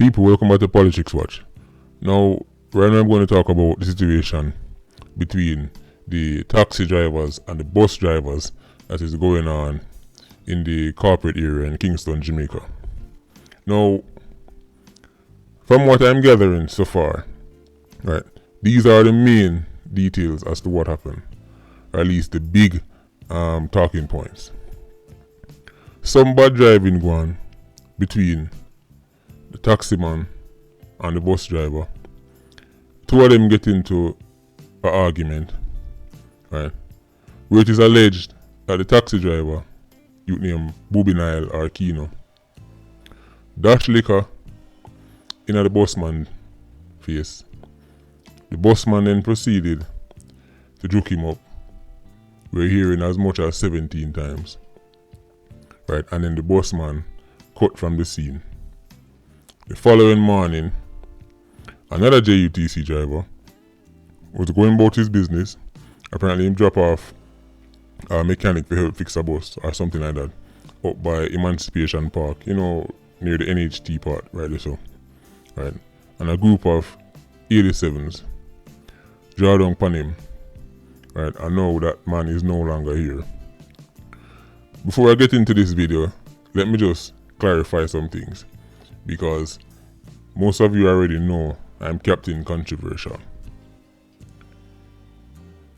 People, welcome back to Politics Watch. Now, right now I'm going to talk about the situation between the taxi drivers and the bus drivers that is going on in the corporate area in Kingston, Jamaica. Now, from what I'm gathering so far, right, these are the main details as to what happened, or at least the big talking points. Some bad driving going between the taxi man and the bus driver. Two of them get into an argument, right, where it is alleged that the taxi driver, you name Bobby Nile or Kino, dash liquor in the busman face. The busman then proceeded to juke him up. We're hearing as much as 17 times. Right, and then the busman cut from the scene. The following morning, another JUTC driver was going about his business. Apparently he dropped off a mechanic to help fix a bus or something like that up by Emancipation Park, you know, near the NHT part, right? So, right, and a group of 87s draw down upon him, right? I know that man is no longer here. Before I get into this video, let me just clarify some things, because most of you already know I'm Captain Controversial.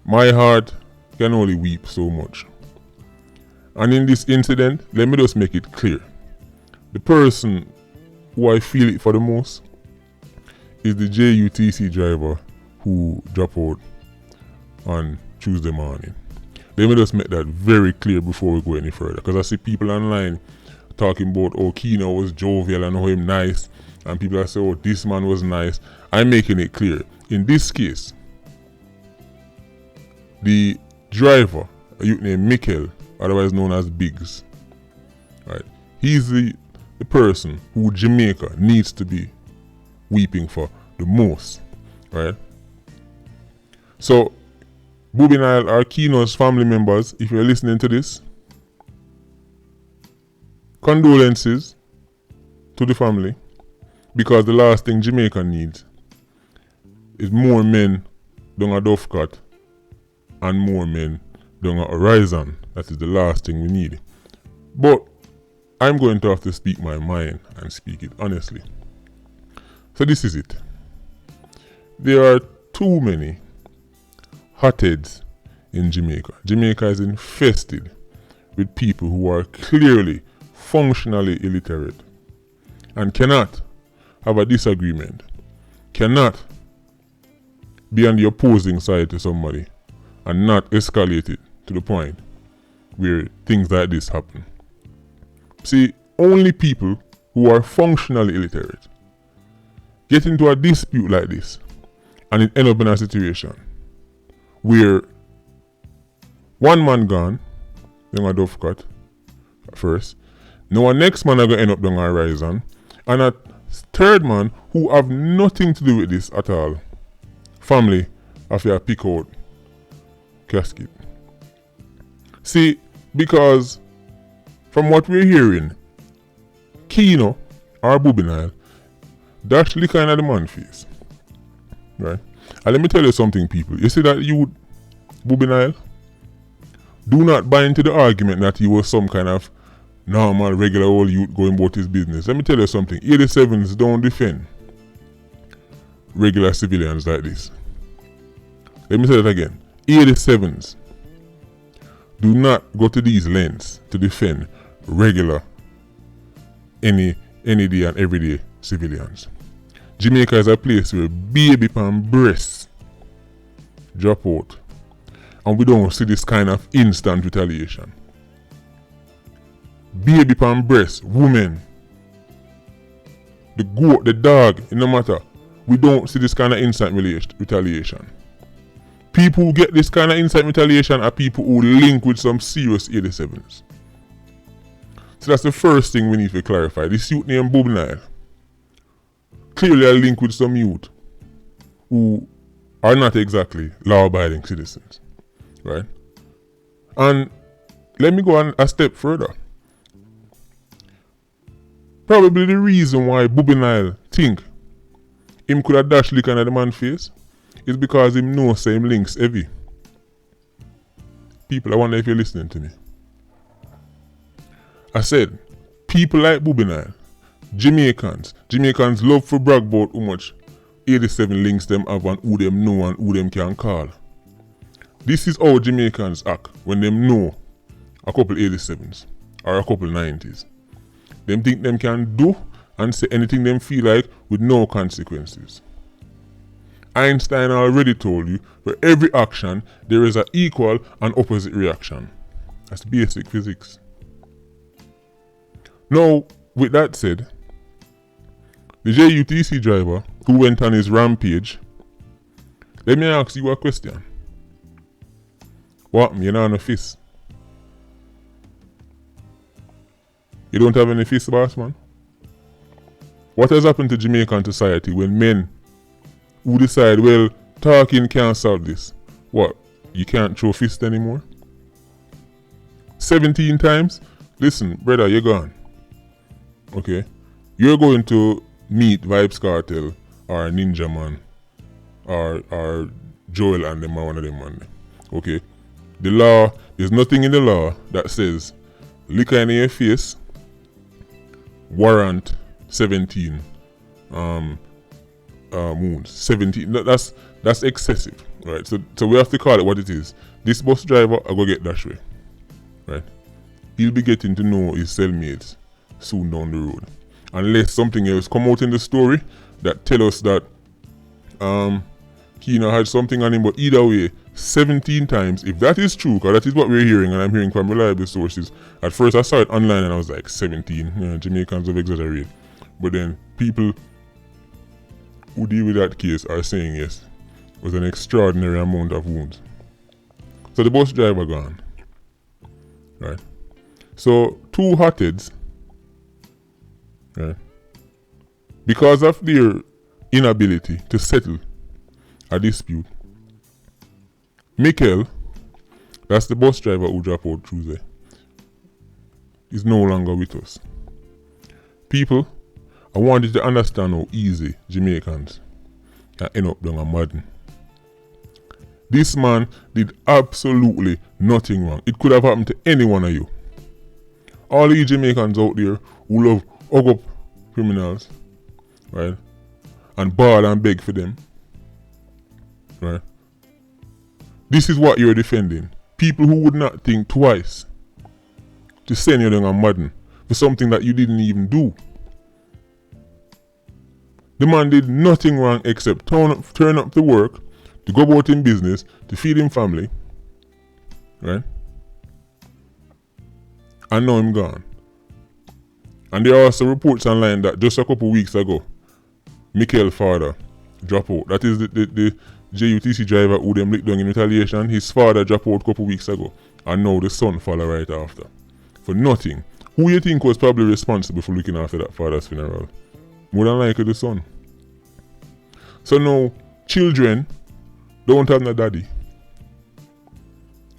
My heart can only weep so much. And in this incident, let me just make it clear. The person who I feel it for the most is the JUTC driver who dropped out on Tuesday morning. Let me just make that very clear before we go any further, because I see people online talking about, oh, Kino was jovial and how him nice, and people are saying, oh, this man was nice. I'm making it clear. In this case, the driver, a youth named Mikkel, otherwise known as Biggs, right? He's the person who Jamaica needs to be weeping for the most, right? So, Bobby Nile are Kino's family members. If you're listening to this, condolences to the family, because the last thing Jamaica needs is more men down a Dovecot and more men down a Horizon. That is the last thing we need. But I'm going to have to speak my mind and speak it honestly. So this is it. There are too many hotheads in Jamaica. Jamaica is infested with people who are clearly functionally illiterate and cannot have a disagreement, cannot be on the opposing side to somebody and not escalate it to the point where things like this happen. See, only people who are functionally illiterate get into a dispute like this and it end up in a situation where one man gone, down a Dovecot first, now a next man are going to end up down a Horizon, and a third man who have nothing to do with this at all, family have to pick out casket. See, because from what we're hearing, Kino or Bobby Nile dash liquor in the man face, right? And let me tell you something, people. You see that you, Bobby Nile, do not buy into the argument that he was some kind of normal, regular old youth going about his business. Let me tell you something. 87s don't defend regular civilians like this. Let me say that again. 87s do not go to these lengths to defend regular, any day and everyday civilians. Jamaica is a place where baby pan breasts drop out, and we don't see this kind of instant retaliation. Baby pan breasts, women, the goat, the dog, it no matter. We don't see this kind of instant retaliation. People who get this kind of instant retaliation are people who link with some serious 87s. So that's the first thing we need to clarify. This youth named Bobby Nile clearly a link with some youth who are not exactly law-abiding citizens, right? And let me go on a step further. Probably the reason why Bobby Nile think him could have dash lick under the man's face is because him know say him links heavy. People, I wonder if you're listening to me. I said, people like Bobby Nile, Jamaicans love for brag about how much 87 links them have and who them know and who them can call. This is how Jamaicans act when them know a couple 87s or a couple 90s. Them think them can do and say anything them feel like with no consequences. Einstein already told you, for every action there is an equal and opposite reaction. That's basic physics. Now, with that said, the JUTC driver who went on his rampage, let me ask you a question. What, you not on a fist? You don't have any fist, boss man? What has happened to Jamaican society when men who decide, well, talking can't solve this? What, you can't throw fist anymore? 17 times? Listen, brother, you're gone. Okay? You're going to meet Vybz Kartel or Ninja Man or Joel and them or one of them man. Okay? The law, there's nothing in the law that says liquor in your face warrant 17 wounds. 17. That's excessive, right? So we have to call it what it is. This bus driver I go get that way, right? He'll be getting to know his cellmates soon down the road, unless something else come out in the story that tell us that Keno had something on him. But either way, 17 times, if that is true, because that is what we're hearing, and I'm hearing from reliable sources. At first I saw it online and I was like, 17, Jamaicans have exaggerated. But then people who deal with that case are saying yes, it was an extraordinary amount of wounds. So the bus driver gone, right? So two hotheads, right, because of their inability to settle a dispute, Mikel, that's the bus driver who dropped out Tuesday, is no longer with us. People, I want you to understand how easy Jamaicans can end up down a Madden. This man did absolutely nothing wrong. It could have happened to any one of you. All you Jamaicans out there who love hug up criminals, right, and bawl and beg for them, right? This is what you're defending. People who would not think twice to send you down a Madden for something that you didn't even do. The man did nothing wrong except turn up to work, to go about in business, to feed him family, right? And now him gone. And there are also reports online that just a couple weeks ago, Mikel's father dropped out. That is the JUTC driver who them licked down in retaliation. His father dropped out a couple weeks ago. And now the son followed right after. For nothing. Who you think was probably responsible for looking after that father's funeral? More than likely the son. So now, children don't have no daddy.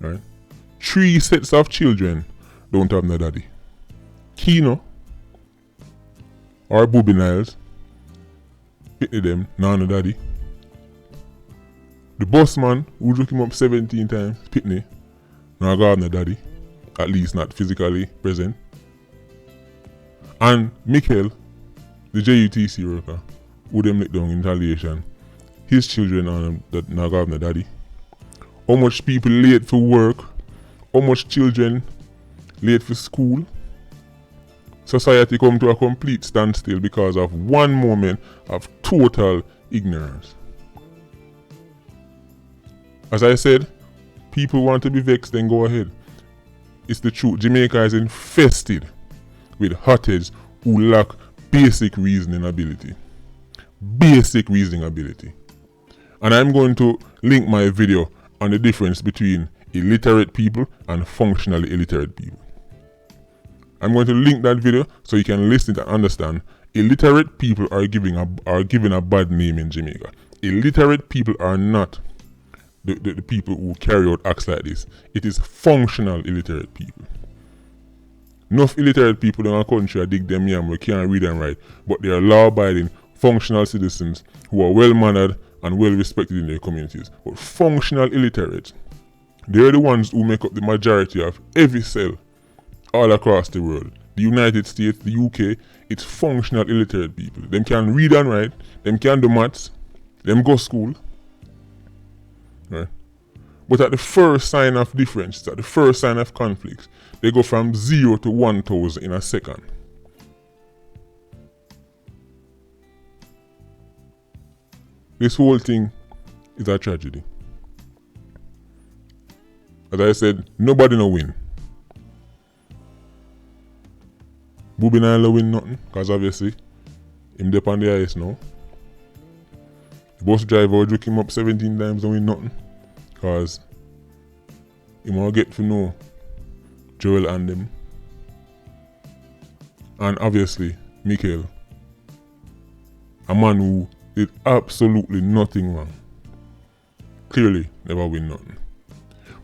Right? 3 sets of children don't have no daddy. Keno or Bobby Niles, pity them, no daddy. The boss man who took him up 17 times, Pitney, no got no daddy, at least not physically present. And Mikel, the JUTC worker, who them let down in retaliation, his children are that now got no daddy. How much people late for work, how much children late for school. Society come to a complete standstill because of one moment of total ignorance. As I said, people want to be vexed, then go ahead. It's the truth. Jamaica is infested with hotheads who lack basic reasoning ability. Basic reasoning ability. And I'm going to link my video on the difference between illiterate people and functionally illiterate people. I'm going to link that video so you can listen and understand. Illiterate people are given a bad name in Jamaica. Illiterate people are not the people who carry out acts like this. It is functional illiterate people. Enough illiterate people in our country dig them yam we can't read and write, but they are law-abiding, functional citizens who are well-mannered and well-respected in their communities. But functional illiterates, they are the ones who make up the majority of every cell all across the world. The United States, the UK, it's functional illiterate people. Them can read and write, them can do maths, them go school. Right? But at the first sign of difference, at the first sign of conflict, they go from 0 to 1,000 in a second. This whole thing is a tragedy. As I said, nobody no win. Bobby Nile no win nothing, because obviously, him dep on the ice now. The bus driver will drink him up 17 times and win nothing. Because he won't get to know Joel and them. And obviously, Michael, a man who did absolutely nothing wrong, clearly never win nothing.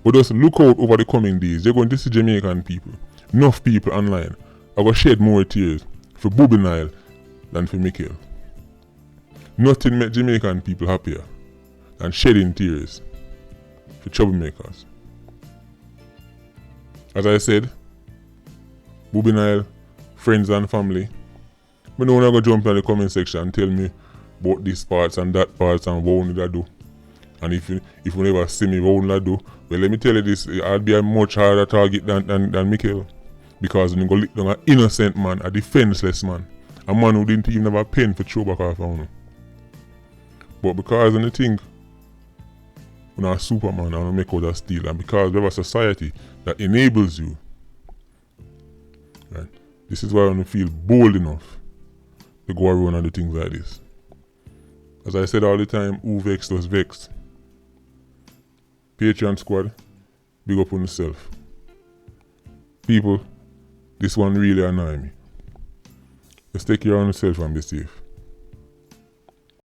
But just look out over the coming days. You're going to see Jamaican people, enough people online, are going to shed more tears for Bobby Nile than for Michael. Nothing makes Jamaican people happier than shedding tears for troublemakers. As I said, Bobby Nile, friends and family, I don't want to go jump in the comment section and tell me about these parts and that parts and what would I do. And if you never see me, what would I do? Well, let me tell you this, I'll be a much harder target than Michael. Because when you go lick down an innocent man, a defenseless man, a man who didn't even have a pen for throw back off on him. But because of the thing, we're not a Superman and we make out a steal, and because we have a society that enables you, right? This is why I feel bold enough to go around and do things like this. As I said all the time, who vexed was vexed. Patreon squad, big up on yourself. People, this one really annoys me. Just take care of yourself and be safe.